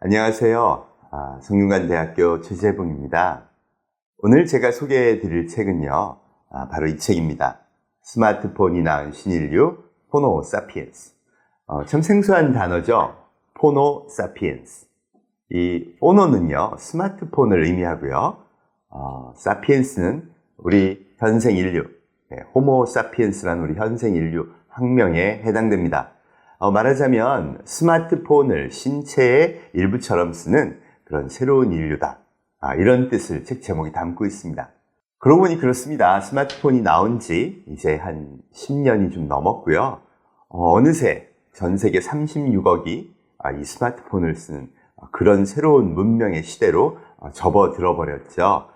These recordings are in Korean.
안녕하세요. 성균관대학교 최재봉입니다. 오늘 제가 소개해 드릴 책은요, 바로 이 책입니다. 스마트폰이 낳은 신인류, 호모 사피엔스. 참 생소한 단어죠. 호모 사피엔스. 이 호모는요, 스마트폰을 의미하고요. 사피엔스는 우리 현생 인류, 호모 사피엔스라는 우리 현생 인류 학명에 해당됩니다. 말하자면 스마트폰을 신체의 일부처럼 쓰는 그런 새로운 인류다. 이런 뜻을 책 제목이 담고 있습니다. 그러고 보니 그렇습니다. 스마트폰이 나온 지 이제 한 10년이 좀 넘었고요. 어느새 전 세계 36억이 이 스마트폰을 쓰는 그런 새로운 문명의 시대로 접어들어 버렸죠.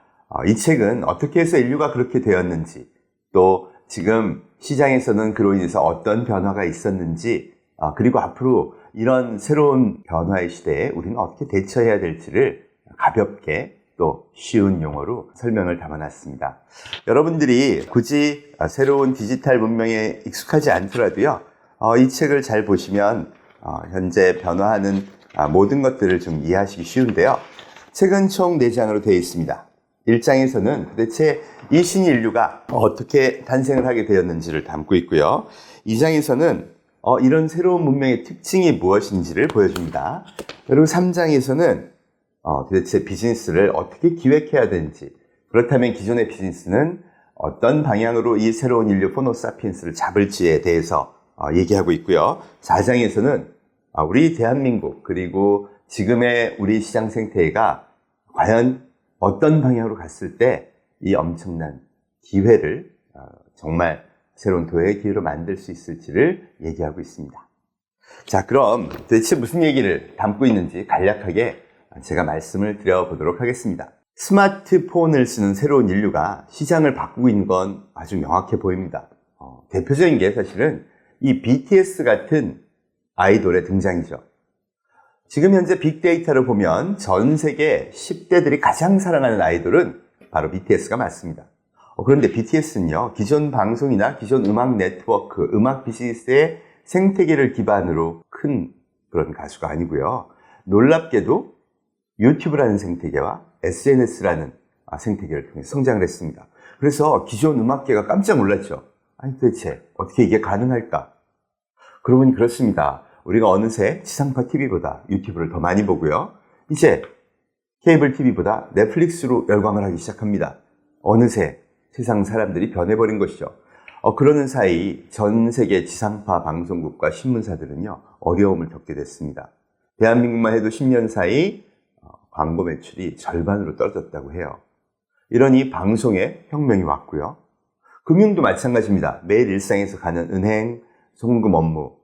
이 책은 어떻게 해서 인류가 그렇게 되었는지, 또 지금 시장에서는 그로 인해서 어떤 변화가 있었는지, 그리고 앞으로 이런 새로운 변화의 시대에 우리는 어떻게 대처해야 될지를 가볍게 또 쉬운 용어로 설명을 담아놨습니다. 여러분들이 굳이 새로운 디지털 문명에 익숙하지 않더라도요, 이 책을 잘 보시면 현재 변화하는 모든 것들을 좀 이해하시기 쉬운데요. 책은 총 4장으로 되어 있습니다. 1장에서는 도대체 이 신인류가 어떻게 탄생을 하게 되었는지를 담고 있고요. 2장에서는 이런 새로운 문명의 특징이 무엇인지를 보여줍니다. 그리고 3장에서는 도대체 비즈니스를 어떻게 기획해야 되는지, 그렇다면 기존의 비즈니스는 어떤 방향으로 이 새로운 인류 호모 사피엔스를 잡을지에 대해서 얘기하고 있고요. 4장에서는 우리 대한민국 그리고 지금의 우리 시장 생태계가 과연 어떤 방향으로 갔을 때 이 엄청난 기회를 정말 새로운 도약의 기회로 만들 수 있을지를 얘기하고 있습니다. 자, 그럼 도대체 무슨 얘기를 담고 있는지 간략하게 제가 말씀을 드려보도록 하겠습니다. 스마트폰을 쓰는 새로운 인류가 시장을 바꾸고 있는 건 아주 명확해 보입니다. 대표적인 게 사실은 이 BTS 같은 아이돌의 등장이죠. 지금 현재 빅데이터를 보면 전 세계 10대들이 가장 사랑하는 아이돌은 바로 BTS가 맞습니다. 그런데 BTS는요, 기존 방송이나 기존 음악 네트워크, 음악 비즈니스의 생태계를 기반으로 큰 그런 가수가 아니고요. 놀랍게도 유튜브라는 생태계와 SNS라는 생태계를 통해 성장을 했습니다. 그래서 기존 음악계가 깜짝 놀랐죠. 아니 도대체 어떻게 이게 가능할까? 그러고 보니 그렇습니다. 우리가 어느새 지상파 TV보다 유튜브를 더 많이 보고요. 이제 케이블 TV보다 넷플릭스로 열광을 하기 시작합니다. 어느새 세상 사람들이 변해버린 것이죠. 그러는 사이 전 세계 지상파 방송국과 신문사들은요, 어려움을 겪게 됐습니다. 대한민국만 해도 10년 사이 광고 매출이 절반으로 떨어졌다고 해요. 이러니 방송에 혁명이 왔고요. 금융도 마찬가지입니다. 매일 일상에서 가는 은행, 송금 업무,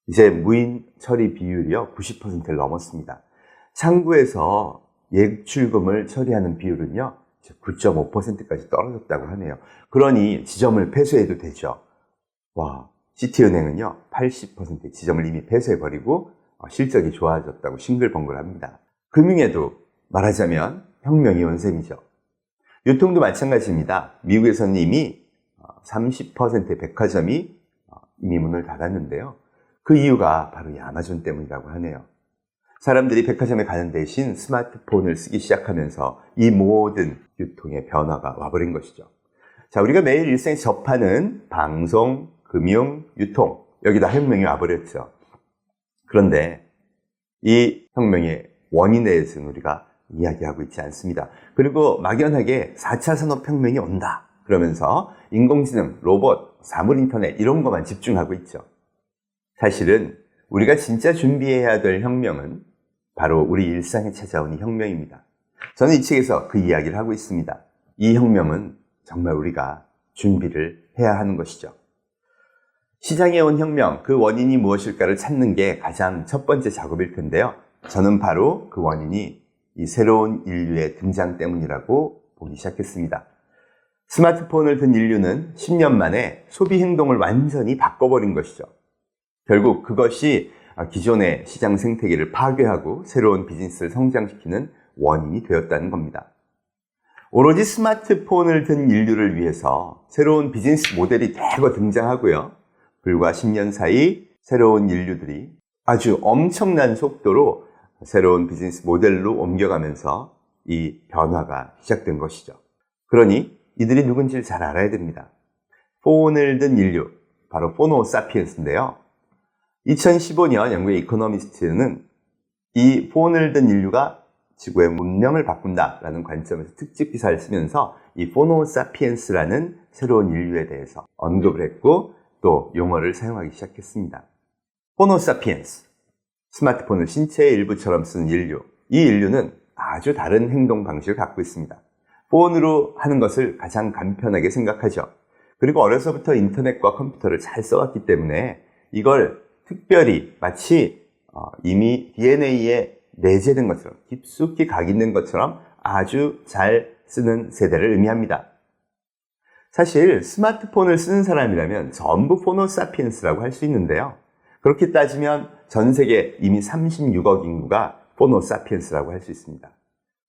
이제 무인 처리 비율이요, 90%를 넘었습니다. 상구에서 예출금을 처리하는 비율은요, 9.5%까지 떨어졌다고 하네요. 그러니 지점을 폐쇄해도 되죠. 시티은행은요, 80%의 지점을 이미 폐쇄해버리고 실적이 좋아졌다고 싱글벙글합니다. 금융에도 말하자면 혁명이 온 셈이죠. 유통도 마찬가지입니다. 미국에서는 이미 30%의 백화점이 이미 문을 닫았는데요. 그 이유가 바로 이 아마존 때문이라고 하네요. 사람들이 백화점에 가는 대신 스마트폰을 쓰기 시작하면서 이 모든 유통의 변화가 와버린 것이죠. 자, 우리가 매일 일상에서 접하는 방송, 금융, 유통, 여기다 혁명이 와버렸죠. 그런데 이 혁명의 원인에 대해서는 우리가 이야기하고 있지 않습니다. 그리고 막연하게 4차 산업혁명이 온다 그러면서 인공지능, 로봇, 사물인터넷 이런 것만 집중하고 있죠. 사실은 우리가 진짜 준비해야 될 혁명은 바로 우리 일상에 찾아온 이 혁명입니다. 저는 이 책에서 그 이야기를 하고 있습니다. 이 혁명은 정말 우리가 준비를 해야 하는 것이죠. 시장에 온 혁명, 그 원인이 무엇일까를 찾는 게 가장 첫 번째 작업일 텐데요. 저는 바로 그 원인이 이 새로운 인류의 등장 때문이라고 보기 시작했습니다. 스마트폰을 든 인류는 10년 만에 소비 행동을 완전히 바꿔버린 것이죠. 결국 그것이 기존의 시장 생태계를 파괴하고 새로운 비즈니스를 성장시키는 원인이 되었다는 겁니다. 오로지 스마트폰을 든 인류를 위해서 새로운 비즈니스 모델이 대거 등장하고요. 불과 10년 사이 새로운 인류들이 아주 엄청난 속도로 새로운 비즈니스 모델로 옮겨가면서 이 변화가 시작된 것이죠. 그러니 이들이 누군지를 잘 알아야 됩니다. 폰을 든 인류, 바로 포노 사피엔스인데요. 2015년 영국의 이코노미스트는 이 폰을 든 인류가 지구의 문명을 바꾼다라는 관점에서 특집 기사를 쓰면서 이 포노 사피엔스라는 새로운 인류에 대해서 언급을 했고 또 용어를 사용하기 시작했습니다. 포노 사피엔스, 스마트폰을 신체의 일부처럼 쓰는 인류. 이 인류는 아주 다른 행동 방식을 갖고 있습니다. 폰으로 하는 것을 가장 간편하게 생각하죠. 그리고 어려서부터 인터넷과 컴퓨터를 잘 써왔기 때문에 이걸 특별히 마치 이미 DNA에 내재된 것처럼 깊숙이 각인된 것처럼 아주 잘 쓰는 세대를 의미합니다. 사실 스마트폰을 쓰는 사람이라면 전부 포노사피엔스라고 할 수 있는데요. 그렇게 따지면 전 세계 이미 36억 인구가 포노사피엔스라고 할 수 있습니다.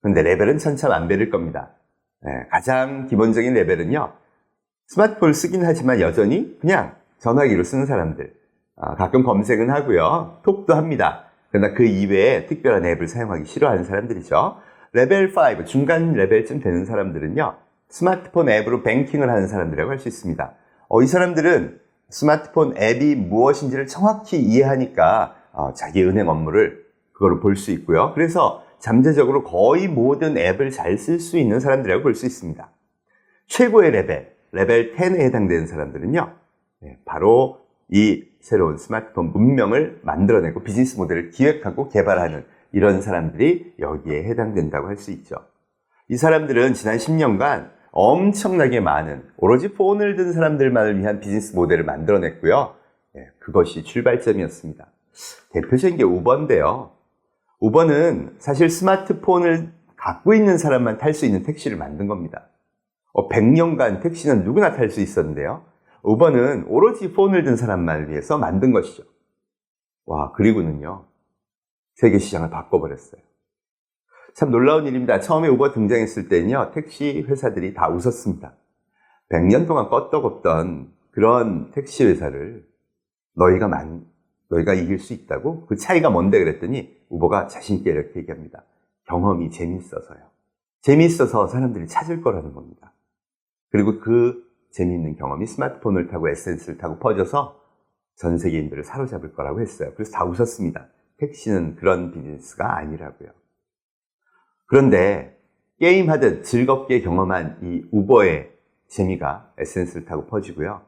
그런데 레벨은 천차만별일 겁니다. 가장 기본적인 레벨은요. 스마트폰을 쓰긴 하지만 여전히 그냥 전화기로 쓰는 사람들. 가끔 검색은 하고요. 톡도 합니다. 그러나 그 이외에 특별한 앱을 사용하기 싫어하는 사람들이죠. 레벨 5, 중간 레벨쯤 되는 사람들은요. 스마트폰 앱으로 뱅킹을 하는 사람들이라고 할 수 있습니다. 이 사람들은 스마트폰 앱이 무엇인지를 정확히 이해하니까 자기 은행 업무를 그거로 볼 수 있고요. 그래서 잠재적으로 거의 모든 앱을 잘 쓸 수 있는 사람들이라고 볼 수 있습니다. 최고의 레벨 10에 해당되는 사람들은요. 바로 이 새로운 스마트폰 문명을 만들어내고 비즈니스 모델을 기획하고 개발하는 이런 사람들이 여기에 해당된다고 할 수 있죠. 이 사람들은 지난 10년간 엄청나게 많은 오로지 폰을 든 사람들만을 위한 비즈니스 모델을 만들어냈고요. 그것이 출발점이었습니다. 대표적인 게 우버인데요. 우버는 사실 스마트폰을 갖고 있는 사람만 탈 수 있는 택시를 만든 겁니다. 100년간 택시는 누구나 탈 수 있었는데요. 우버는 오로지 폰을 든 사람만을 위해서 만든 것이죠. 그리고는요. 세계 시장을 바꿔버렸어요. 참 놀라운 일입니다. 처음에 우버 등장했을 때는요. 택시 회사들이 다 웃었습니다. 100년 동안 껐떡없던 그런 택시 회사를 너희가 이길 수 있다고? 그 차이가 뭔데 그랬더니 우버가 자신 있게 이렇게 얘기합니다. 경험이 재밌어서요. 재밌어서 사람들이 찾을 거라는 겁니다. 그리고 그 재미있는 경험이 스마트폰을 타고 SNS를 타고 퍼져서 전 세계인들을 사로잡을 거라고 했어요. 그래서 다 웃었습니다. 택시는 그런 비즈니스가 아니라고요. 그런데 게임하듯 즐겁게 경험한 이 우버의 재미가 SNS를 타고 퍼지고요.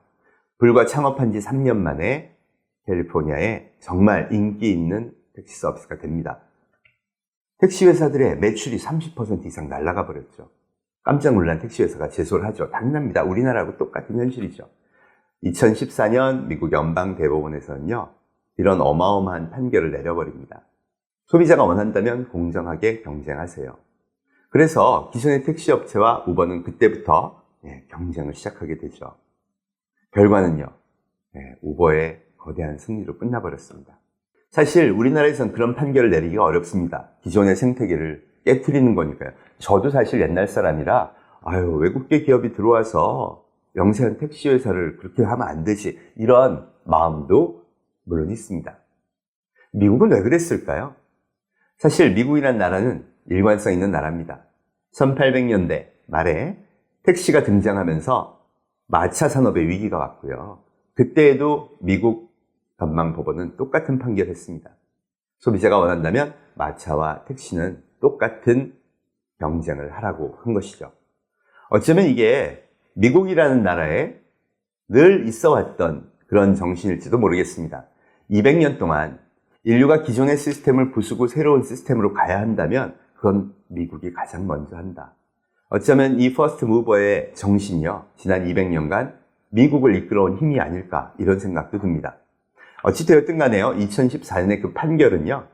불과 창업한 지 3년 만에 캘리포니아에 정말 인기 있는 택시 서비스가 됩니다. 택시 회사들의 매출이 30% 이상 날아가 버렸죠. 깜짝 놀란 택시 회사가 제소를 하죠. 당연합니다. 우리나라하고 똑같은 현실이죠. 2014년 미국 연방대법원에서는요. 이런 어마어마한 판결을 내려버립니다. 소비자가 원한다면 공정하게 경쟁하세요. 그래서 기존의 택시업체와 우버는 그때부터 경쟁을 시작하게 되죠. 결과는요. 우버의 거대한 승리로 끝나버렸습니다. 사실 우리나라에선 그런 판결을 내리기가 어렵습니다. 기존의 생태계를 깨트리는 거니까요. 저도 사실 옛날 사람이라 외국계 기업이 들어와서 영세한 택시 회사를 그렇게 하면 안 되지 이런 마음도 물론 있습니다. 미국은 왜 그랬을까요? 사실 미국이란 나라는 일관성 있는 나라입니다. 1800년대 말에 택시가 등장하면서 마차 산업의 위기가 왔고요. 그때에도 미국 전망법원은 똑같은 판결을 했습니다. 소비자가 원한다면 마차와 택시는 똑같은 경쟁을 하라고 한 것이죠. 어쩌면 이게 미국이라는 나라에 늘 있어 왔던 그런 정신일지도 모르겠습니다. 200년 동안 인류가 기존의 시스템을 부수고 새로운 시스템으로 가야 한다면 그건 미국이 가장 먼저 한다. 어쩌면 이 퍼스트 무버의 정신이요. 지난 200년간 미국을 이끌어온 힘이 아닐까 이런 생각도 듭니다. 어찌되었든 간에요. 2014년의 그 판결은요.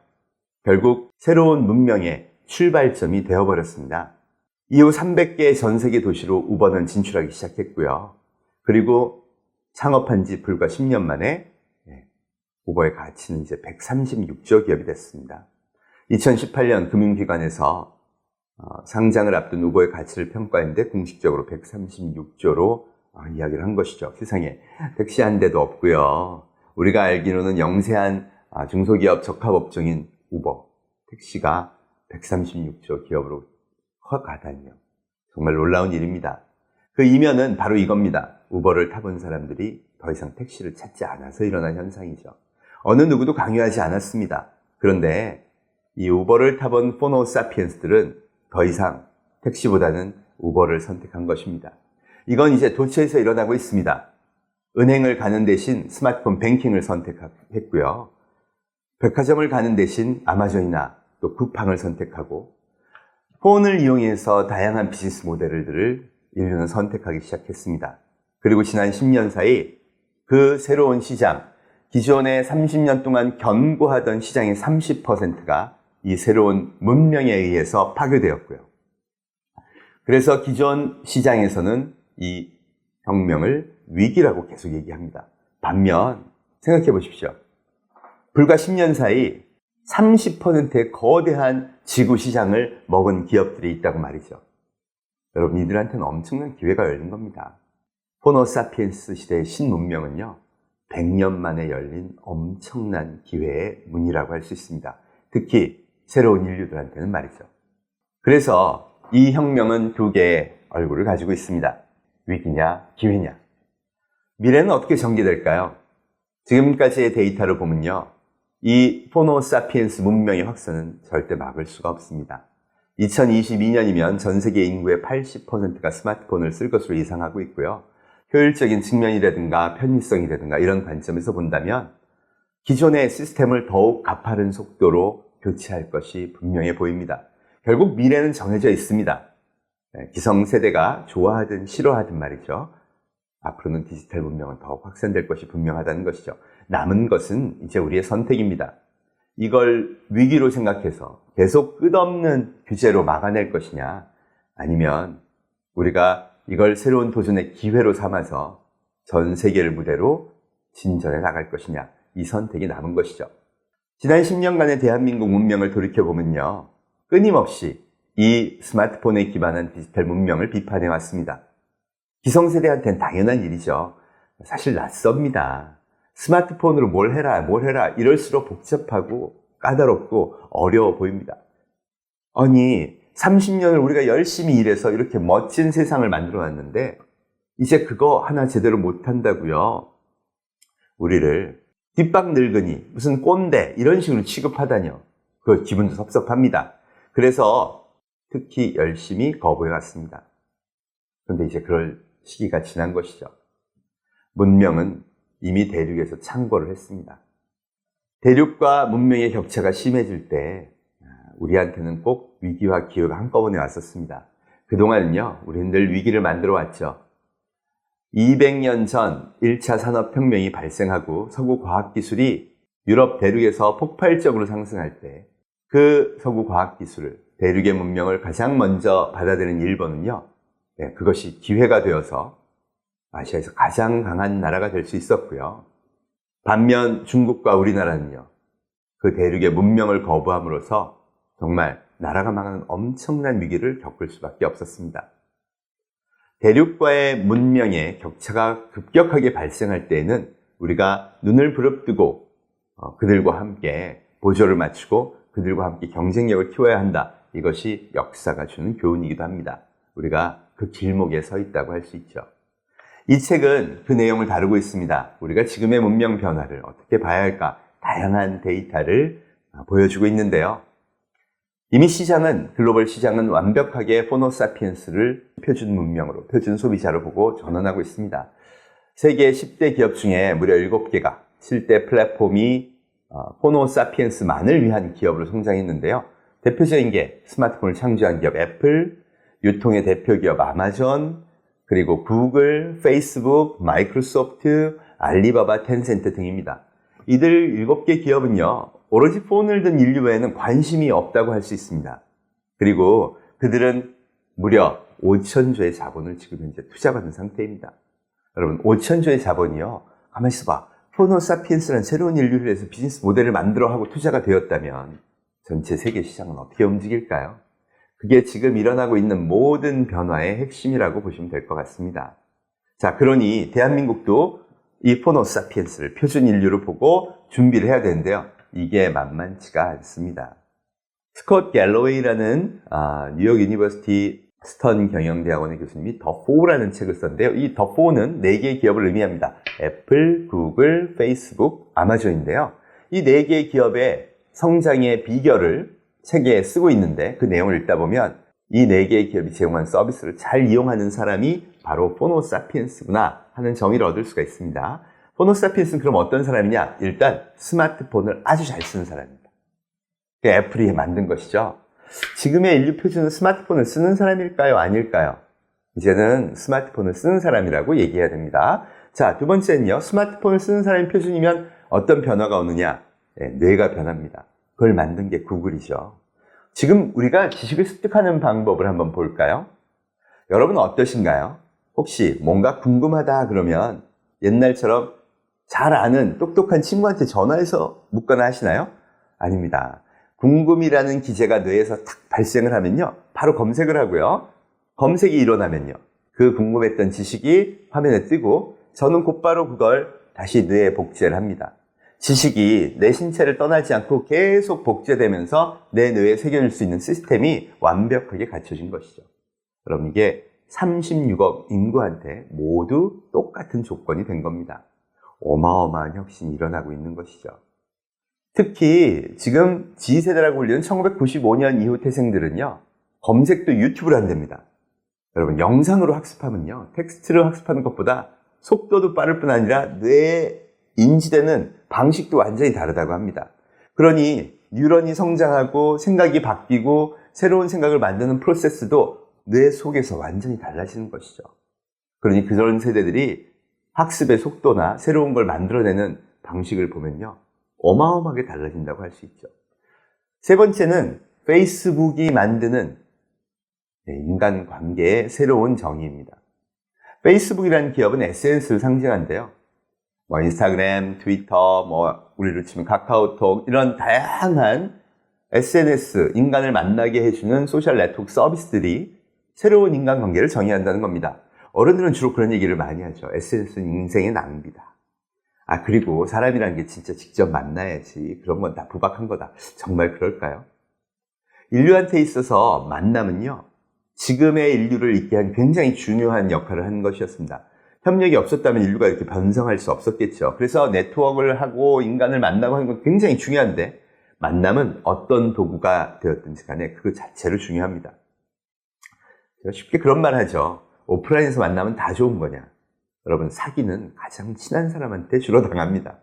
결국 새로운 문명의 출발점이 되어버렸습니다. 이후 300개의 전 세계 도시로 우버는 진출하기 시작했고요. 그리고 창업한 지 불과 10년 만에 우버의 가치는 이제 136조 기업이 됐습니다. 2018년 금융기관에서 상장을 앞둔 우버의 가치를 평가했는데 공식적으로 136조로 이야기를 한 것이죠. 세상에 택시 한 대도 없고요. 우리가 알기로는 영세한 중소기업 적합업종인 우버, 택시가 136조 기업으로 커가다니요. 정말 놀라운 일입니다. 그 이면은 바로 이겁니다. 우버를 타본 사람들이 더 이상 택시를 찾지 않아서 일어난 현상이죠. 어느 누구도 강요하지 않았습니다. 그런데 이 우버를 타본 호모 사피엔스들은 더 이상 택시보다는 우버를 선택한 것입니다. 이건 이제 도처에서 일어나고 있습니다. 은행을 가는 대신 스마트폰 뱅킹을 선택했고요. 백화점을 가는 대신 아마존이나 또 쿠팡을 선택하고 폰을 이용해서 다양한 비즈니스 모델들을 인류는 선택하기 시작했습니다. 그리고 지난 10년 사이 그 새로운 시장, 기존에 30년 동안 견고하던 시장의 30%가 이 새로운 문명에 의해서 파괴되었고요. 그래서 기존 시장에서는 이 혁명을 위기라고 계속 얘기합니다. 반면 생각해 보십시오. 불과 10년 사이 30%의 거대한 지구 시장을 먹은 기업들이 있다고 말이죠. 여러분, 이들한테는 엄청난 기회가 열린 겁니다. 호모 사피엔스 시대의 신문명은요, 100년 만에 열린 엄청난 기회의 문이라고 할 수 있습니다. 특히 새로운 인류들한테는 말이죠. 그래서 이 혁명은 두 개의 얼굴을 가지고 있습니다. 위기냐, 기회냐. 미래는 어떻게 전개될까요? 지금까지의 데이터를 보면요, 이 호모 사피엔스 문명의 확산은 절대 막을 수가 없습니다. 2022년이면 전 세계 인구의 80%가 스마트폰을 쓸 것으로 예상하고 있고요. 효율적인 측면이라든가 편의성이라든가 이런 관점에서 본다면 기존의 시스템을 더욱 가파른 속도로 교체할 것이 분명해 보입니다. 결국 미래는 정해져 있습니다. 기성세대가 좋아하든 싫어하든 말이죠. 앞으로는 디지털 문명은 더욱 확산될 것이 분명하다는 것이죠. 남은 것은 이제 우리의 선택입니다. 이걸 위기로 생각해서 계속 끝없는 규제로 막아낼 것이냐, 아니면 우리가 이걸 새로운 도전의 기회로 삼아서 전 세계를 무대로 진전해 나갈 것이냐, 이 선택이 남은 것이죠. 지난 10년간의 대한민국 문명을 돌이켜보면요, 끊임없이 이 스마트폰에 기반한 디지털 문명을 비판해 왔습니다. 기성세대한테는 당연한 일이죠. 사실 낯섭니다. 스마트폰으로 뭘 해라 이럴수록 복잡하고 까다롭고 어려워 보입니다. 아니, 30년을 우리가 열심히 일해서 이렇게 멋진 세상을 만들어 놨는데 이제 그거 하나 제대로 못한다고요? 우리를 뒷방 늙은이, 무슨 꼰대 이런 식으로 취급하다뇨. 그 기분도 섭섭합니다. 그래서 특히 열심히 거부해 왔습니다. 그런데 이제 그럴 시기가 지난 것이죠. 문명은 이미 대륙에서 창궐을 했습니다. 대륙과 문명의 격차가 심해질 때 우리한테는 꼭 위기와 기회가 한꺼번에 왔었습니다. 그동안은요, 우리는 늘 위기를 만들어 왔죠. 200년 전 1차 산업혁명이 발생하고 서구 과학기술이 유럽 대륙에서 폭발적으로 상승할 때 그 서구 과학기술을, 대륙의 문명을 가장 먼저 받아들인 일본은요, 그것이 기회가 되어서 아시아에서 가장 강한 나라가 될 수 있었고요. 반면 중국과 우리나라는요, 그 대륙의 문명을 거부함으로써 정말 나라가 망하는 엄청난 위기를 겪을 수밖에 없었습니다. 대륙과의 문명의 격차가 급격하게 발생할 때에는 우리가 눈을 부릅뜨고 그들과 함께 보조를 맞추고 그들과 함께 경쟁력을 키워야 한다. 이것이 역사가 주는 교훈이기도 합니다. 우리가 그 길목에 서 있다고 할 수 있죠. 이 책은 그 내용을 다루고 있습니다. 우리가 지금의 문명 변화를 어떻게 봐야 할까? 다양한 데이터를 보여주고 있는데요. 이미 글로벌 시장은 완벽하게 호모 사피엔스를 표준 문명으로, 표준 소비자로 보고 전환하고 있습니다. 세계 10대 기업 중에 무려 7개가 실제 플랫폼이 호모 사피엔스만을 위한 기업으로 성장했는데요. 대표적인 게 스마트폰을 창조한 기업 애플, 유통의 대표 기업 아마존, 그리고 구글, 페이스북, 마이크로소프트, 알리바바, 텐센트 등입니다. 이들 7개 기업은요, 오로지 폰을 든 인류에는 관심이 없다고 할 수 있습니다. 그리고 그들은 무려 5천조의 자본을 지금 현재 투자받은 상태입니다. 여러분, 5천조의 자본이요, 가만히 있어봐. 호모 사피엔스라는 새로운 인류를 위해서 비즈니스 모델을 만들어 하고 투자가 되었다면 전체 세계 시장은 어떻게 움직일까요? 그게 지금 일어나고 있는 모든 변화의 핵심이라고 보시면 될 것 같습니다. 자, 그러니 대한민국도 이 호모 사피엔스를 표준 인류로 보고 준비를 해야 되는데요. 이게 만만치가 않습니다. 스콧 갤러웨이라는 뉴욕 유니버시티 스턴 경영대학원의 교수님이 더4라는 책을 썼는데요. 이 더4는 4개의 기업을 의미합니다. 애플, 구글, 페이스북, 아마존인데요. 이 4개의 기업의 성장의 비결을 책에 쓰고 있는데 그 내용을 읽다 보면 이 4개의 기업이 제공한 서비스를 잘 이용하는 사람이 바로 포노사피엔스구나 하는 정의를 얻을 수가 있습니다. 포노사피엔스는 그럼 어떤 사람이냐? 일단 스마트폰을 아주 잘 쓰는 사람입니다. 애플이 만든 것이죠. 지금의 인류 표준은 스마트폰을 쓰는 사람일까요? 아닐까요? 이제는 스마트폰을 쓰는 사람이라고 얘기해야 됩니다. 자, 두 번째는요. 스마트폰을 쓰는 사람이 표준이면 어떤 변화가 오느냐? 뇌가 변합니다. 그걸 만든 게 구글이죠. 지금 우리가 지식을 습득하는 방법을 한번 볼까요? 여러분 어떠신가요? 혹시 뭔가 궁금하다 그러면 옛날처럼 잘 아는 똑똑한 친구한테 전화해서 묻거나 하시나요? 아닙니다. 궁금이라는 기제가 뇌에서 탁 발생을 하면요. 바로 검색을 하고요. 검색이 일어나면요. 그 궁금했던 지식이 화면에 뜨고 저는 곧바로 그걸 다시 뇌에 복제를 합니다. 지식이 내 신체를 떠나지 않고 계속 복제되면서 내 뇌에 새겨질 수 있는 시스템이 완벽하게 갖춰진 것이죠. 여러분 이게 36억 인구한테 모두 똑같은 조건이 된 겁니다. 어마어마한 혁신이 일어나고 있는 것이죠. 특히 지금 G세대라고 불리는 1995년 이후 태생들은요. 검색도 유튜브로 한답니다. 여러분 영상으로 학습하면요. 텍스트로 학습하는 것보다 속도도 빠를 뿐 아니라 뇌에 인지되는 방식도 완전히 다르다고 합니다. 그러니 뉴런이 성장하고 생각이 바뀌고 새로운 생각을 만드는 프로세스도 뇌 속에서 완전히 달라지는 것이죠. 그러니 그런 세대들이 학습의 속도나 새로운 걸 만들어내는 방식을 보면요. 어마어마하게 달라진다고 할 수 있죠. 세 번째는 페이스북이 만드는 인간관계의 새로운 정의입니다. 페이스북이라는 기업은 SNS를 상징한데요. 인스타그램, 트위터, 우리로 치면 카카오톡 이런 다양한 SNS, 인간을 만나게 해주는 소셜 네트워크 서비스들이 새로운 인간관계를 정의한다는 겁니다. 어른들은 주로 그런 얘기를 많이 하죠. SNS는 인생의 낭비다. 그리고 사람이라는 게 진짜 직접 만나야지. 그런 건 다 부박한 거다. 정말 그럴까요? 인류한테 있어서 만남은요. 지금의 인류를 있게 한 굉장히 중요한 역할을 하는 것이었습니다. 협력이 없었다면 인류가 이렇게 번성할 수 없었겠죠. 그래서 네트워크를 하고 인간을 만나고 하는 건 굉장히 중요한데 만남은 어떤 도구가 되었든지 간에 그 자체로 중요합니다. 제가 쉽게 그런 말 하죠. 오프라인에서 만나면 다 좋은 거냐? 여러분 사기는 가장 친한 사람한테 주로 당합니다.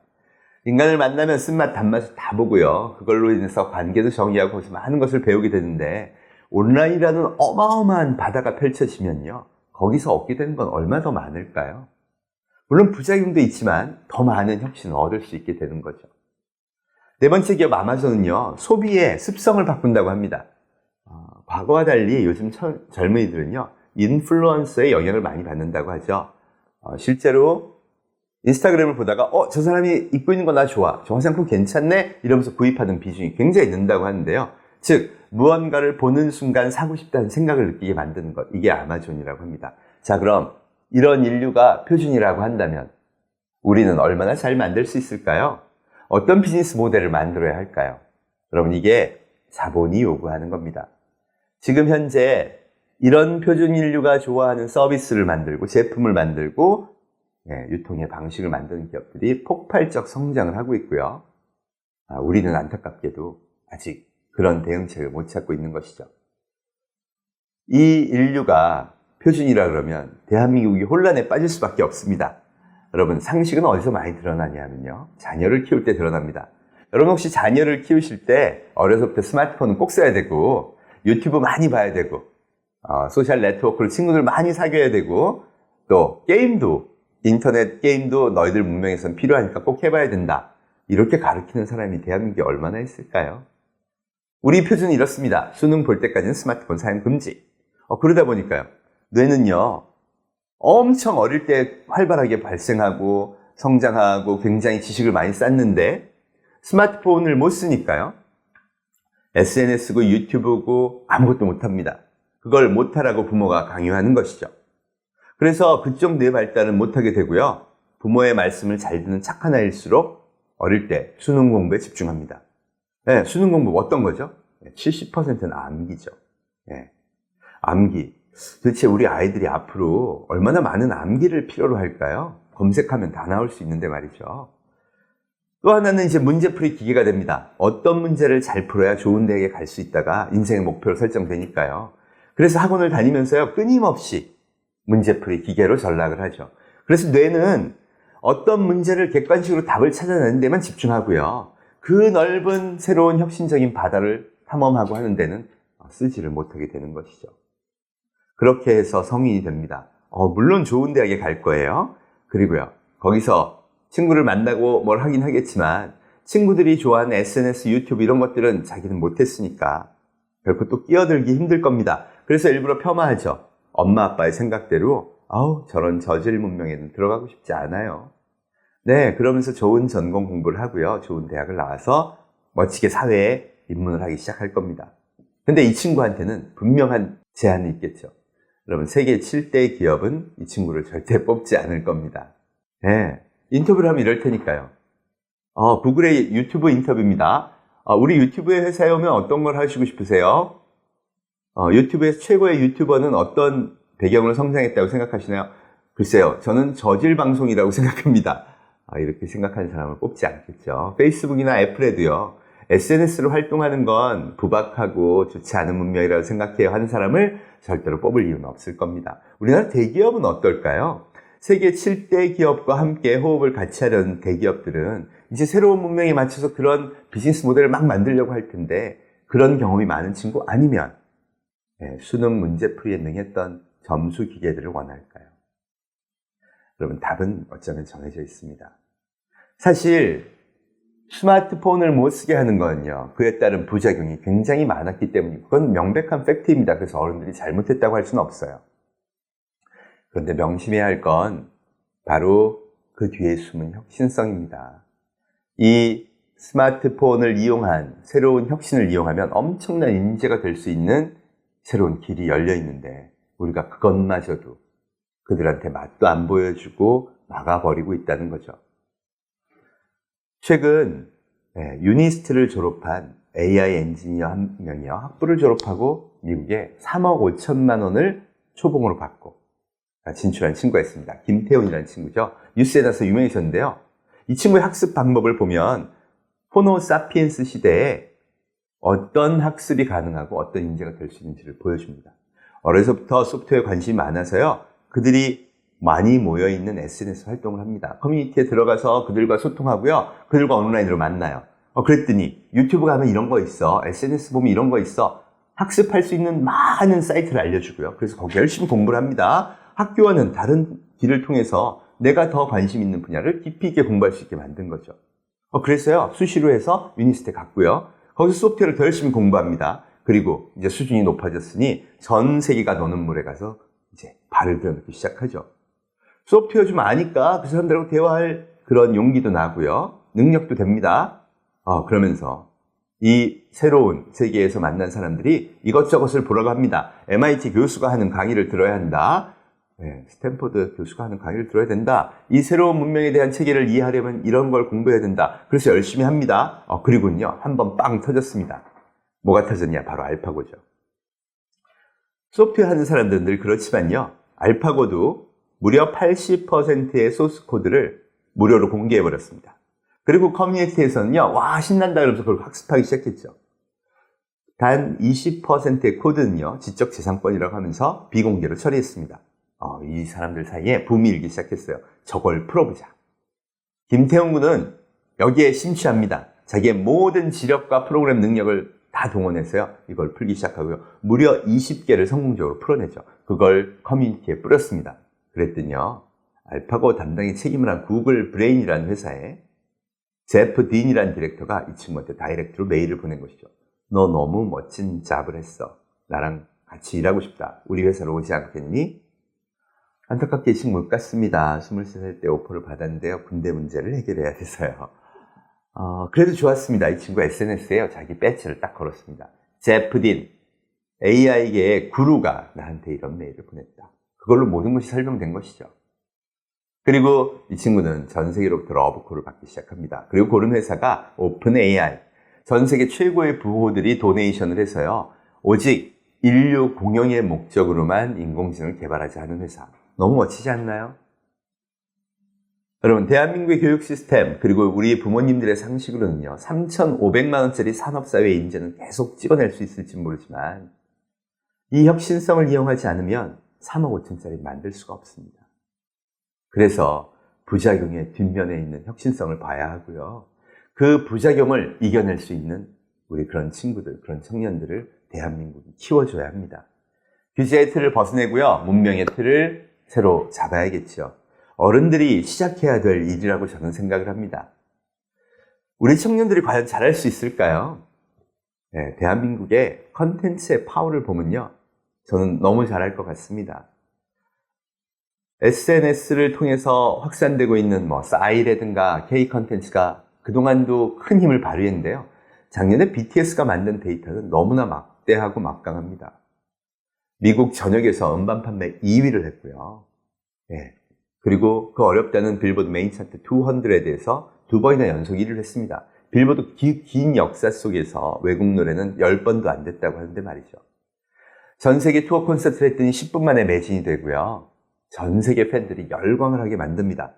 인간을 만나면 쓴맛 단맛을 다 보고요. 그걸로 인해서 관계도 정의하고 거기서 많은 것을 배우게 되는데 온라인이라는 어마어마한 바다가 펼쳐지면요. 거기서 얻게 되는 건 얼마나 더 많을까요? 물론 부작용도 있지만 더 많은 혁신을 얻을 수 있게 되는 거죠. 네 번째 기업 아마존은요. 소비의 습성을 바꾼다고 합니다. 과거와 달리 요즘 젊은이들은요. 인플루언서의 영향을 많이 받는다고 하죠. 실제로 인스타그램을 보다가 저 사람이 입고 있는 거 나 좋아. 저 화장품 괜찮네? 이러면서 구입하는 비중이 굉장히 는다고 하는데요. 즉 무언가를 보는 순간 사고 싶다는 생각을 느끼게 만드는 것. 이게 아마존이라고 합니다. 자, 그럼 이런 인류가 표준이라고 한다면 우리는 얼마나 잘 만들 수 있을까요? 어떤 비즈니스 모델을 만들어야 할까요? 여러분 이게 자본이 요구하는 겁니다. 지금 현재 이런 표준 인류가 좋아하는 서비스를 만들고 제품을 만들고 유통의 방식을 만드는 기업들이 폭발적 성장을 하고 있고요. 우리는 안타깝게도 아직 그런 대응책을 못 찾고 있는 것이죠. 이 인류가 표준이라 그러면 대한민국이 혼란에 빠질 수밖에 없습니다. 여러분 상식은 어디서 많이 드러나냐 하면요. 자녀를 키울 때 드러납니다. 여러분 혹시 자녀를 키우실 때 어려서부터 스마트폰은 꼭 써야 되고 유튜브 많이 봐야 되고 소셜 네트워크를 친구들 많이 사귀어야 되고 또 게임도 인터넷 게임도 너희들 문명에선 필요하니까 꼭 해봐야 된다. 이렇게 가르치는 사람이 대한민국에 얼마나 있을까요? 우리 표준이 이렇습니다. 수능 볼 때까지는 스마트폰 사용 금지. 그러다 보니까요. 뇌는요. 엄청 어릴 때 활발하게 발생하고 성장하고 굉장히 지식을 많이 쌓는데 스마트폰을 못 쓰니까요. SNS고 유튜브고 아무것도 못합니다. 그걸 못하라고 부모가 강요하는 것이죠. 그래서 그쪽 뇌 발달은 못하게 되고요. 부모의 말씀을 잘 듣는 착한 아이일수록 어릴 때 수능 공부에 집중합니다. 네, 수능 공부 어떤 거죠? 70%는 암기죠. 예. 암기. 도대체 우리 아이들이 앞으로 얼마나 많은 암기를 필요로 할까요? 검색하면 다 나올 수 있는데 말이죠. 또 하나는 이제 문제풀이 기계가 됩니다. 어떤 문제를 잘 풀어야 좋은 대학에 갈 수 있다가 인생의 목표로 설정되니까요. 그래서 학원을 다니면서요, 끊임없이 문제풀이 기계로 전락을 하죠. 그래서 뇌는 어떤 문제를 객관식으로 답을 찾아내는 데만 집중하고요. 그 넓은 새로운 혁신적인 바다를 탐험하고 하는 데는 쓰지를 못하게 되는 것이죠. 그렇게 해서 성인이 됩니다. 물론 좋은 대학에 갈 거예요. 그리고요, 거기서 친구를 만나고 뭘 하긴 하겠지만 친구들이 좋아하는 SNS, 유튜브 이런 것들은 자기는 못했으니까 결코 또 끼어들기 힘들 겁니다. 그래서 일부러 폄하하죠. 엄마 아빠의 생각대로 저런 저질 문명에는 들어가고 싶지 않아요. 네, 그러면서 좋은 전공 공부를 하고요, 좋은 대학을 나와서 멋지게 사회에 입문을 하기 시작할 겁니다. 근데 이 친구한테는 분명한 제한이 있겠죠. 여러분, 세계 7대 기업은 이 친구를 절대 뽑지 않을 겁니다. 네, 인터뷰를 하면 이럴 테니까요. 구글의 유튜브 인터뷰입니다. 우리 유튜브에 회사에 오면 어떤 걸 하시고 싶으세요? 유튜브에서 최고의 유튜버는 어떤 배경으로 성장했다고 생각하시나요? 글쎄요, 저는 저질 방송이라고 생각합니다. 이렇게 생각하는 사람을 뽑지 않겠죠. 페이스북이나 애플에도요, SNS로 활동하는 건 부박하고 좋지 않은 문명이라고 생각해요 하는 사람을 절대로 뽑을 이유는 없을 겁니다. 우리나라 대기업은 어떨까요? 세계 7대 기업과 함께 호흡을 같이 하려는 대기업들은 이제 새로운 문명에 맞춰서 그런 비즈니스 모델을 막 만들려고 할 텐데, 그런 경험이 많은 친구 아니면 수능 문제풀이에 능했던 점수 기계들을 원할까요? 여러분, 답은 어쩌면 정해져 있습니다. 사실 스마트폰을 못 쓰게 하는 건요, 그에 따른 부작용이 굉장히 많았기 때문이고, 그건 명백한 팩트입니다. 그래서 어른들이 잘못했다고 할 수는 없어요. 그런데 명심해야 할 건 바로 그 뒤에 숨은 혁신성입니다. 이 스마트폰을 이용한 새로운 혁신을 이용하면 엄청난 인재가 될 수 있는 새로운 길이 열려 있는데, 우리가 그것마저도 그들한테 맛도 안 보여주고 막아버리고 있다는 거죠. 최근 유니스트를 졸업한 AI 엔지니어 한 명이요, 학부를 졸업하고 미국에 3억 5천만 원을 초봉으로 받고 진출한 친구가 있습니다. 김태훈이라는 친구죠. 뉴스에 나서 유명해졌는데요, 이 친구의 학습 방법을 보면 호모 사피엔스 시대에 어떤 학습이 가능하고 어떤 인재가 될 수 있는지를 보여줍니다. 어려서부터 소프트웨어에 관심이 많아서요, 그들이 많이 모여있는 SNS 활동을 합니다. 커뮤니티에 들어가서 그들과 소통하고요, 그들과 온라인으로 만나요. 그랬더니 유튜브 가면 이런 거 있어, SNS 보면 이런 거 있어, 학습할 수 있는 많은 사이트를 알려주고요. 그래서 거기 열심히 공부를 합니다. 학교와는 다른 길을 통해서 내가 더 관심 있는 분야를 깊이 있게 공부할 수 있게 만든 거죠. 그래서요, 수시로 해서 유니스트에 갔고요, 거기서 소프트웨어를 더 열심히 공부합니다. 그리고 이제 수준이 높아졌으니 전 세계가 노는 물에 가서 이제 발을 들여놓기 시작하죠. 소프트웨어 좀 아니까 그 사람들하고 대화할 그런 용기도 나고요, 능력도 됩니다. 그러면서 이 새로운 세계에서 만난 사람들이 이것저것을 보라고 합니다. MIT 교수가 하는 강의를 들어야 한다. 스탠포드 교수가 하는 강의를 들어야 된다. 이 새로운 문명에 대한 체계를 이해하려면 이런 걸 공부해야 된다. 그래서 열심히 합니다. 그리고는요, 한번 빵 터졌습니다. 뭐가 터졌냐? 바로 알파고죠. 소프트웨어 하는 사람들은 늘 그렇지만요, 알파고도 무려 80%의 소스 코드를 무료로 공개해버렸습니다. 그리고 커뮤니티에서는요, 와 신난다 그러면서 그걸 학습하기 시작했죠. 단 20%의 코드는요, 지적재산권이라고 하면서 비공개로 처리했습니다. 이 사람들 사이에 붐이 일기 시작했어요. 저걸 풀어보자. 김태훈 군은 여기에 심취합니다. 자기의 모든 지력과 프로그램 능력을 다 동원해서요, 이걸 풀기 시작하고요, 무려 20개를 성공적으로 풀어내죠. 그걸 커뮤니티에 뿌렸습니다. 그랬더니요, 알파고 담당의 책임을 한 구글 브레인이라는 회사에 제프 딘이라는 디렉터가 이 친구한테 다이렉트로 메일을 보낸 것이죠. 너 너무 멋진 잡을 했어. 나랑 같이 일하고 싶다. 우리 회사로 오지 않겠니? 안타깝게 이 친구 못 갔습니다. 23살 때 오퍼를 받았는데요, 군대 문제를 해결해야 돼서요. 그래도 좋았습니다. 이 친구 SNS에요, 자기 배지를 딱 걸었습니다. 제프 딘, AI계의 구루가 나한테 이런 메일을 보냈다. 그걸로 모든 것이 설명된 것이죠. 그리고 이 친구는 전 세계로부터 러브콜을 받기 시작합니다. 그리고 고른 회사가 오픈 AI. 전 세계 최고의 부호들이 도네이션을 해서요. 오직 인류 공영의 목적으로만 인공지능을 개발하지 않은 회사. 너무 멋지지 않나요? 여러분, 대한민국의 교육 시스템 그리고 우리 부모님들의 상식으로는요. 3,500만 원짜리 산업사회 인재는 계속 찍어낼 수 있을지 모르지만 이 혁신성을 이용하지 않으면 3억 5천짜리 만들 수가 없습니다. 그래서 부작용의 뒷면에 있는 혁신성을 봐야 하고요. 그 부작용을 이겨낼 수 있는 우리 그런 친구들, 그런 청년들을 대한민국이 키워줘야 합니다. 규제의 틀을 벗어내고요. 문명의 틀을 새로 잡아야겠죠. 어른들이 시작해야 될 일이라고 저는 생각을 합니다. 우리 청년들이 과연 잘할 수 있을까요? 네, 대한민국의 컨텐츠의 파워를 보면요. 저는 너무 잘할 것 같습니다. SNS를 통해서 확산되고 있는 싸이라든가 K 컨텐츠가 그동안도 큰 힘을 발휘했는데요. 작년에 BTS가 만든 데이터는 너무나 막대하고 막강합니다. 미국 전역에서 음반 판매 2위를 했고요. 네. 그리고 그 어렵다는 빌보드 메인 차트 200에서 2번이나 연속 1위를 했습니다. 빌보드 긴 역사 속에서 외국 노래는 10번도 안 됐다고 하는데 말이죠. 전 세계 투어 콘서트를 했더니 10분 만에 매진이 되고요. 전 세계 팬들이 열광을 하게 만듭니다.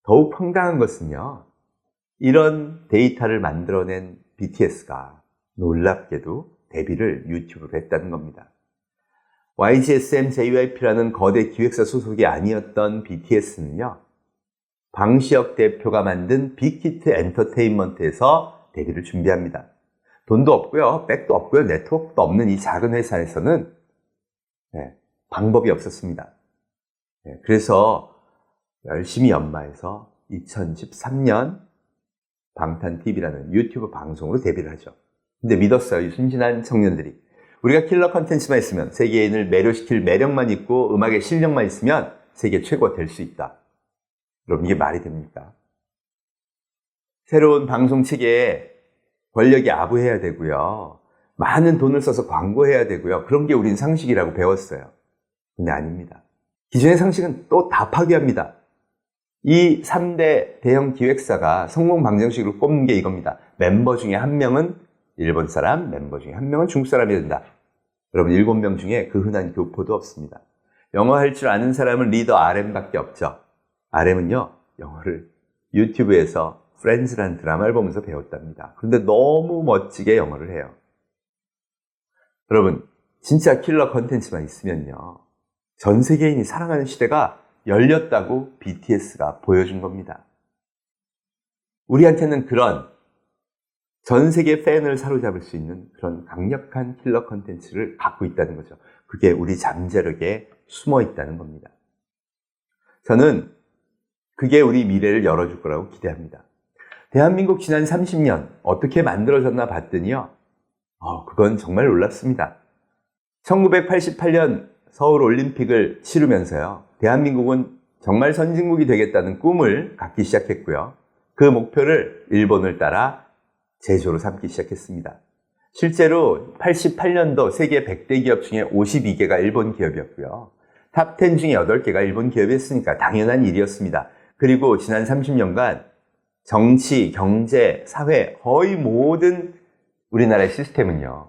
더욱 황당한 것은요. 이런 데이터를 만들어낸 BTS가 놀랍게도 데뷔를 유튜브로 했다는 겁니다. YG, SM, JYP라는 거대 기획사 소속이 아니었던 BTS는요. 방시혁 대표가 만든 빅히트 엔터테인먼트에서 데뷔를 준비합니다. 돈도 없고요. 백도 없고요. 네트워크도 없는 이 작은 회사에서는 방법이 없었습니다. 그래서 열심히 연마해서 2013년 방탄TV라는 유튜브 방송으로 데뷔를 하죠. 근데 믿었어요. 이 순진한 청년들이. 우리가 킬러 컨텐츠만 있으면 세계인을 매료시킬 매력만 있고 음악의 실력만 있으면 세계 최고가 될 수 있다. 여러분, 이게 말이 됩니까? 새로운 방송 체계에 권력이 아부해야 되고요. 많은 돈을 써서 광고해야 되고요. 그런 게 우린 상식이라고 배웠어요. 근데 아닙니다. 기존의 상식은 또 다 파괴합니다. 이 3대 대형 기획사가 성공 방정식으로 꼽는 게 이겁니다. 멤버 중에 한 명은 일본 사람, 멤버 중에 한 명은 중국 사람이 된다. 여러분, 7명 중에 그 흔한 교포도 없습니다. 영어 할 줄 아는 사람은 리더 RM밖에 없죠. RM은요, 영어를 유튜브에서 프렌즈라는 드라마를 보면서 배웠답니다. 그런데 너무 멋지게 영어를 해요. 여러분, 진짜 킬러 컨텐츠만 있으면요. 전 세계인이 사랑하는 시대가 열렸다고 BTS가 보여준 겁니다. 우리한테는 그런 전 세계 팬을 사로잡을 수 있는 그런 강력한 킬러 컨텐츠를 갖고 있다는 거죠. 그게 우리 잠재력에 숨어 있다는 겁니다. 저는 그게 우리 미래를 열어줄 거라고 기대합니다. 대한민국 지난 30년 어떻게 만들어졌나 봤더니요. 그건 정말 놀랍습니다. 1988년 서울 올림픽을 치르면서요. 대한민국은 정말 선진국이 되겠다는 꿈을 갖기 시작했고요. 그 목표를 일본을 따라 제조로 삼기 시작했습니다. 실제로 88년도 세계 100대 기업 중에 52개가 일본 기업이었고요. 탑 10 중에 8개가 일본 기업이었으니까 당연한 일이었습니다. 그리고 지난 30년간 정치, 경제, 사회 거의 모든 우리나라의 시스템은요.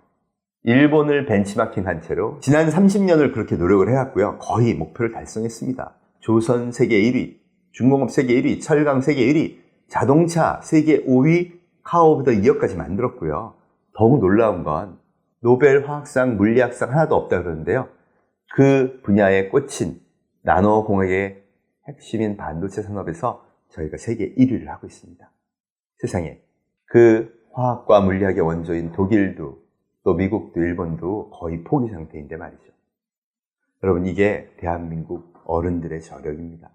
일본을 벤치마킹한 채로 지난 30년을 그렇게 노력을 해왔고요. 거의 목표를 달성했습니다. 조선 세계 1위, 중공업 세계 1위, 철강 세계 1위, 자동차 세계 5위, 카우 오브 더 이어까지 만들었고요. 더욱 놀라운 건 노벨 화학상, 물리학상 하나도 없다 그러는데요. 그 분야에 꽂힌 나노공학의 핵심인 반도체 산업에서 저희가 세계 1위를 하고 있습니다. 세상에 그 화학과 물리학의 원조인 독일도 또 미국도 일본도 거의 포기 상태인데 말이죠. 여러분, 이게 대한민국 어른들의 저력입니다.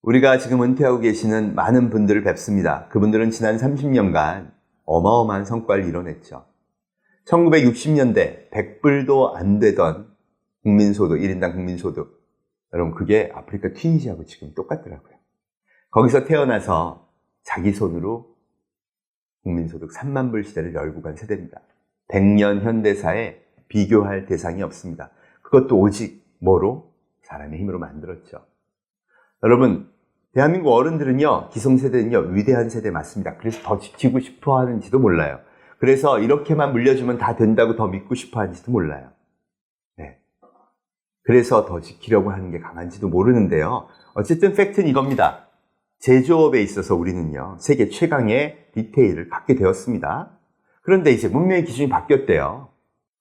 우리가 지금 은퇴하고 계시는 많은 분들을 뵙습니다. 그분들은 지난 30년간 어마어마한 성과를 이뤄냈죠. 1960년대 100불도 안 되던 국민소득, 1인당 국민소득. 여러분, 그게 아프리카 튀니지하고 지금 똑같더라고요. 거기서 태어나서 자기 손으로 국민소득 3만 불 시대를 열고 간 세대입니다. 100년 현대사에 비교할 대상이 없습니다. 그것도 오직 뭐로? 사람의 힘으로 만들었죠. 여러분, 대한민국 어른들은요, 기성세대는요, 위대한 세대 맞습니다. 그래서 더 지키고 싶어 하는지도 몰라요. 그래서 이렇게만 물려주면 다 된다고 더 믿고 싶어 하는지도 몰라요. 네. 그래서 더 지키려고 하는 게 강한지도 모르는데요. 어쨌든 팩트는 이겁니다. 제조업에 있어서 우리는요, 세계 최강의 디테일을 갖게 되었습니다. 그런데 이제 문명의 기준이 바뀌었대요.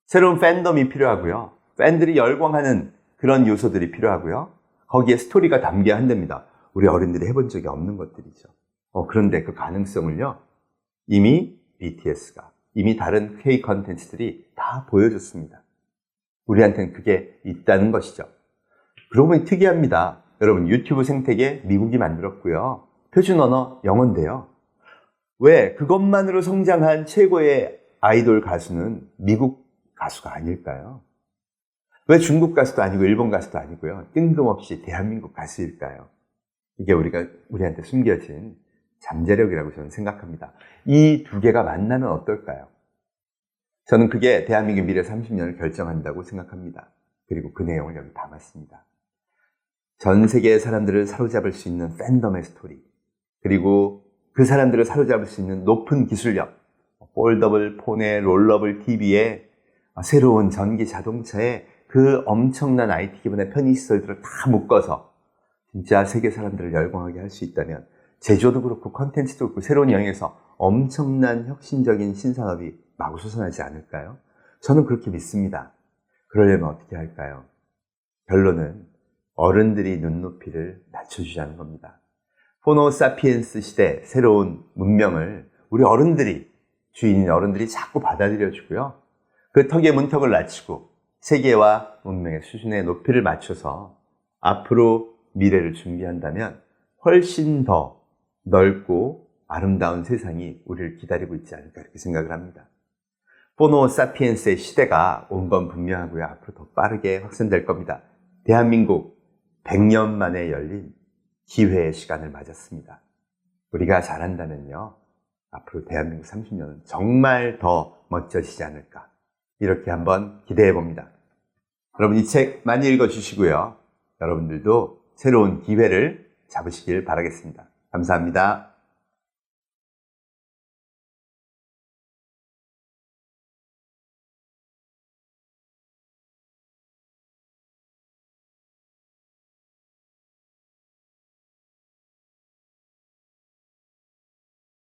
새로운 팬덤이 필요하고요. 팬들이 열광하는 그런 요소들이 필요하고요. 거기에 스토리가 담겨야 한답니다. 우리 어른들이 해본 적이 없는 것들이죠. 그런데 그 가능성을요, 이미 BTS가, 이미 다른 K 컨텐츠들이 다 보여줬습니다. 우리한테는 그게 있다는 것이죠. 그러고 보니 특이합니다. 여러분, 유튜브 생태계 미국이 만들었고요. 표준 언어 영어인데요. 왜 그것만으로 성장한 최고의 아이돌 가수는 미국 가수가 아닐까요? 왜 중국 가수도 아니고 일본 가수도 아니고요. 뜬금없이 대한민국 가수일까요? 이게 우리한테 숨겨진 잠재력이라고 저는 생각합니다. 이 두 개가 만나면 어떨까요? 저는 그게 대한민국 미래 30년을 결정한다고 생각합니다. 그리고 그 내용을 여기 담았습니다. 전 세계의 사람들을 사로잡을 수 있는 팬덤의 스토리, 그리고 그 사람들을 사로잡을 수 있는 높은 기술력, 폴더블 폰에 롤러블 TV에 새로운 전기 자동차에 그 엄청난 IT 기반의 편의시설들을 다 묶어서 진짜 세계 사람들을 열광하게 할 수 있다면 제조도 그렇고 컨텐츠도 그렇고 새로운 영역에서 엄청난 혁신적인 신산업이 마구 솟아나지 않을까요? 저는 그렇게 믿습니다. 그러려면 어떻게 할까요? 결론은 어른들이 눈높이를 낮춰주자는 겁니다. 호모 사피엔스 시대 새로운 문명을 우리 어른들이, 주인인 어른들이 자꾸 받아들여주고요. 그 턱의 문턱을 낮추고 세계와 문명의 수준의 높이를 맞춰서 앞으로 미래를 준비한다면 훨씬 더 넓고 아름다운 세상이 우리를 기다리고 있지 않을까 이렇게 생각을 합니다. 호모 사피엔스의 시대가 온 건 분명하고요. 앞으로 더 빠르게 확산될 겁니다. 대한민국 100년 만에 열린 기회의 시간을 맞았습니다. 우리가 잘한다면요, 앞으로 대한민국 30년은 정말 더 멋져지지 않을까 이렇게 한번 기대해 봅니다. 여러분, 이 책 많이 읽어주시고요. 여러분들도 새로운 기회를 잡으시길 바라겠습니다. 감사합니다.